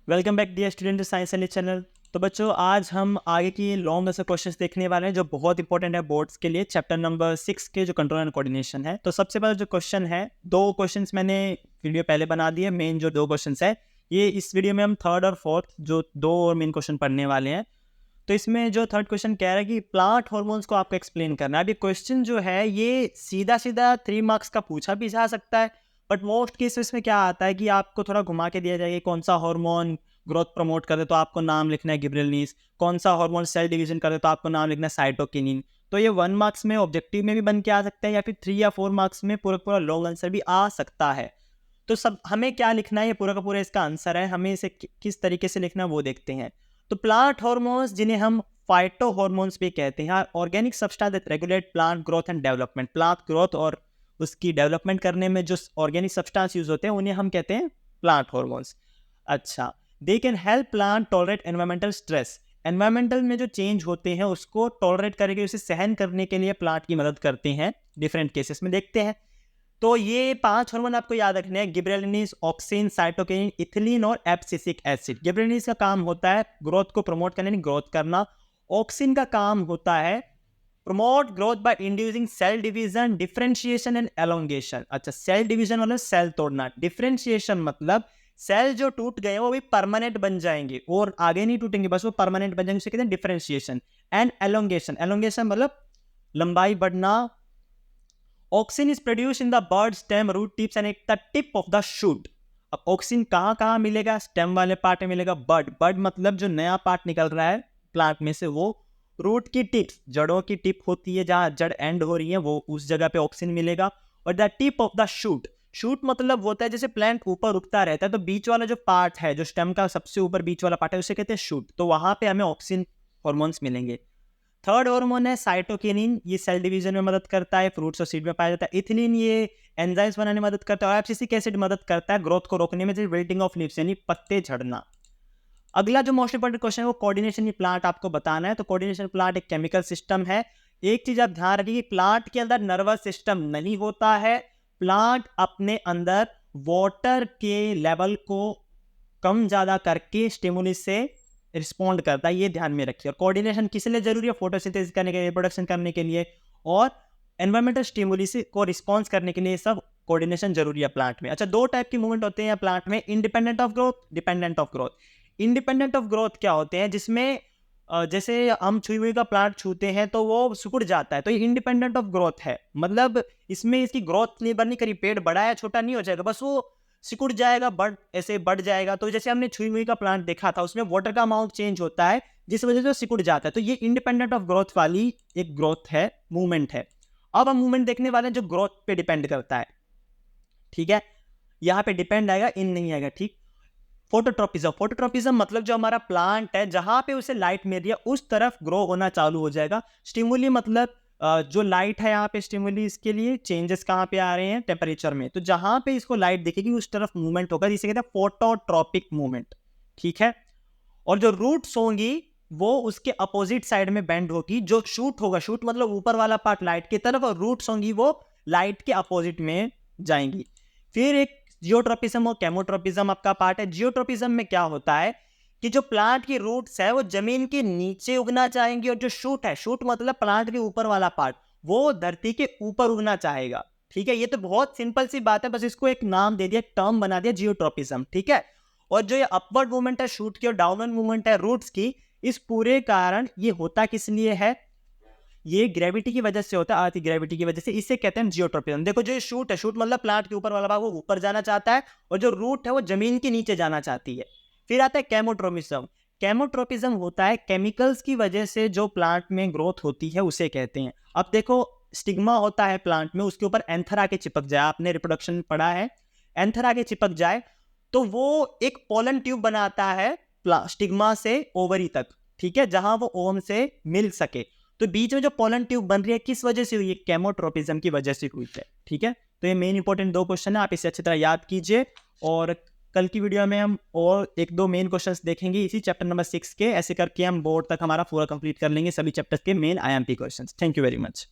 Welcome back dear student science and channel. तो बच्चों, आज हम आगे की लॉन्ग ऐसे क्वेश्चंस देखने वाले हैं जो बहुत इंपॉर्टेंट है बोर्ड्स के लिए। चैप्टर नंबर 6 के जो कंट्रोल एंड कोऑर्डिनेशन है। तो सबसे पहले जो क्वेश्चन है, दो क्वेश्चंस मैंने वीडियो पहले बना दिए। मेन जो दो क्वेश्चंस है, ये इस वीडियो में हम थर्ड और फोर्थ जो दो और मेन क्वेश्चन पढ़ने वाले हैं। तो इसमें जो थर्ड क्वेश्चन कह रहा है कि प्लांट हार्मोन्स को आपको एक्सप्लेन करना है। अभी क्वेश्चन जो है ये सीधा सीधा 3 मार्क्स का पूछा भी जा सकता है, बट मोस्ट केसेस में क्या आता है कि आपको थोड़ा घुमा के दिया जाएगा कौन सा हार्मोन ग्रोथ प्रमोट करे तो आपको नाम लिखना है गिबरेलिनीस, कौन सा हार्मोन सेल डिवीजन करे तो आपको नाम लिखना है साइटोकिनिन। तो ये 1 मार्क्स में ऑब्जेक्टिव में भी बन के आ सकता है, या फिर 3 या 4 मार्क्स में पूरा पूरा लॉन्ग आंसर भी आ सकता है। तो सब हमें क्या लिखना है, ये पूरा का पूरा इसका आंसर है। हमें इसे किस तरीके से लिखना है वो देखते हैं। तो प्लांट हार्मोन्स, जिन्हें हम फाइटो हार्मोन्स भी कहते हैं, organic substance that regulate plant growth and development. Plant growth और उसकी डेवलपमेंट करने में जो ऑर्गेनिक सब्सटेंस यूज होते हैं उन्हें हम कहते हैं प्लांट हार्मोन्स। अच्छा, they can help plant tolerate environmental stress. Environmental में जो चेंज होते हैं उसको टॉलरेट करके उसे सहन करने के लिए प्लांट की मदद करते हैं। डिफरेंट केसेस में देखते हैं। तो ये 5 हार्मोन आपको याद रखने हैं: गिबरेलिनीस, ऑक्सिन, साइटोकिनिन, इथिलीन और एब्सिसिक एसिड। गिबरेलिनीस का काम होता है ग्रोथ को प्रमोट करना, यानी ग्रोथ करना। ऑक्सिन का काम होता है promote growth by inducing cell division, differentiation and elongation. अच्छा, सेल डिवीजन मतलब सेल तोड़ना, डिफरेंशिएशन मतलब सेल जो टूट गए वो भी परमानेंट बन जाएंगे और आगे नहीं टूटेंगे, बस वो परमानेंट बन जाएंगे, उसे कहते हैं डिफरेंशिएशन। एंड एलोंगेशन, एलोंगेशन मतलब लंबाई बढ़ना। Auxin is produce in the bird stem, root tips and the tip of the shoot. अब ऑक्सिन कहाँ कहाँ मिलेगा? स्टेम वाले पार्ट में मिलेगा। बर्ड, बर्ड मतलब जो नया पार्ट निकल रहा है प्लांट में से वो। रूट की टिप्स, जड़ों की टिप होती है जहाँ जड़ एंड हो रही है, वो उस जगह पे ऑक्सिन मिलेगा। और the tip of the shoot, shoot मतलब होता है जैसे प्लांट ऊपर उगता रहता है तो बीच वाला जो पार्ट है, जो स्टेम का सबसे ऊपर बीच वाला पार्ट है, उसे कहते हैं शूट। तो वहां पे हमें ऑक्सिन हॉर्मोन्स मिलेंगे। थर्ड हार्मोन है साइटोकिनिन, ये सेल डिवीजन में मदद करता है, फ्रूट्स और सीड में पाया जाता है। इथिलीन ये एंजाइम्स बनाने में मदद करता है। और एब्सिसिक एसिड मदद करता है ग्रोथ को रोकने में, जैसे विल्टिंग ऑफ लीव्स यानी पत्ते झड़ना। अगला जो मोस्ट इंपोर्टेंट क्वेश्चन है वो कोऑर्डिनेशन प्लांट आपको बताना है। तो कोऑर्डिनेशन प्लांट एक केमिकल सिस्टम है। एक चीज आप ध्यान रखिए, प्लांट के अंदर नर्वस सिस्टम नहीं होता है। प्लांट अपने अंदर वाटर के लेवल को कम ज्यादा करके स्टिमुली से रिस्पॉन्ड करता है, ये ध्यान में रखिए। और कोऑर्डिनेशन किस लिए जरूरी है? फोटोसिंथेसिस करने के लिए, रिप्रोडक्शन करने के लिए और एनवायरमेंटल स्टिमुली को रिस्पॉन्स करने के लिए सब कोऑर्डिनेशन जरूरी है प्लांट में। अच्छा, दो टाइप के मूवमेंट होते हैं प्लांट में: independent of growth, dependent of growth. Independent of growth क्या होते हैं? जिसमें जैसे हम छुई हुई का प्लांट छूते हैं तो वो सिकुड़ जाता है, तो ये इंडिपेंडेंट ऑफ ग्रोथ है। मतलब इसमें इसकी ग्रोथ निर्भर नहीं करी, पेड़ बड़ा या छोटा नहीं हो जाएगा, बस वो सिकुड़ जाएगा, ऐसे बढ़ जाएगा। तो जैसे हमने छुई हुई का प्लांट देखा था, उसमें वाटर का अमाउंट चेंज होता है जिस वजह से वो सिकुड़ जाता है। तो ये इंडिपेंडेंट ऑफ ग्रोथ वाली एक ग्रोथ है, मूवमेंट है। अब हम मूवमेंट देखने वाले हैं जो ग्रोथ पे डिपेंड करता है। ठीक है, यहाँ पे डिपेंड आएगा, इन नहीं आएगा। ठीक, फोटोट्रोपिज्म। फोटोट्रोपिज्म मतलब जो हमारा प्लांट है जहां पे उसे लाइट मिल रही है उस तरफ ग्रो होना चालू हो जाएगा। स्टिमुली मतलब जो लाइट है यहाँ पे स्टिमुली, इसके लिए चेंजेस कहाँ पे आ रहे हैं? टेम्परेचर में। तो जहां पे इसको लाइट दिखेगी उस तरफ मूवमेंट होगा, जिसे कहते हैं फोटोट्रोपिक मूवमेंट। ठीक है, और जो रूट्स होंगी वो उसके अपोजिट साइड में बेंड होगी। जो शूट होगा, शूट मतलब ऊपर वाला पार्ट लाइट की तरफ, और रूट्स होंगी वो लाइट के अपोजिट में जाएंगी। फिर एक जियोट्रोपिज्म और केमोट्रोपिज्म आपका पार्ट है। जियोट्रोपिज्म में क्या होता है कि जो प्लांट की रूट्स है वो जमीन के नीचे उगना चाहेंगी, और जो शूट है, शूट मतलब प्लांट के ऊपर वाला पार्ट, वो धरती के ऊपर उगना चाहेगा। ठीक है, ये तो बहुत सिंपल सी बात है, बस इसको एक नाम दे दिया, टर्म बना दिया, जियोट्रोपिज्म। ठीक है, और जो ये अपवर्ड मूवमेंट है शूट की और डाउनवर्ड मूवमेंट है रूट्स की, इस पूरे कारण ये होता किस लिए है? ये ग्रेविटी की वजह से होता है, अर्थ की ग्रेविटी की वजह से। इसे कहते हैं जियोट्रोपिज्म। देखो, जो ये शूट है, शूट मतलब प्लांट के ऊपर वाला भाग, वो ऊपर जाना चाहता है, और जो रूट है वो जमीन के नीचे जाना चाहती है। फिर आता है केमोट्रोपिज्म। केमोट्रोपिज्म होता है केमिकल्स की वजह से जो प्लांट में ग्रोथ होती है उसे कहते हैं। अब देखो, स्टिग्मा होता है प्लांट में, उसके ऊपर एंथर आके चिपक जाए, आपने रिप्रोडक्शन पढ़ा है, एंथर आके चिपक जाए तो वो एक पोलन ट्यूब बनाता है स्टिग्मा से ओवरी तक। ठीक है, जहां वो ओवम से मिल सके। तो बीच में जो पोलन ट्यूब बन रही है किस वजह से हुई है? केमोट्रोपिज्म की वजह से हुई है। ठीक है, तो ये मेन इंपॉर्टेंट दो क्वेश्चन है, आप इसे अच्छी तरह याद कीजिए। और कल की वीडियो में हम और एक दो मेन क्वेश्चंस देखेंगे इसी चैप्टर नंबर 6 के। ऐसे करके हम बोर्ड तक हमारा पूरा कंप्लीट कर लेंगे सभी चैप्टर्स के main IMP questions. Thank you very much.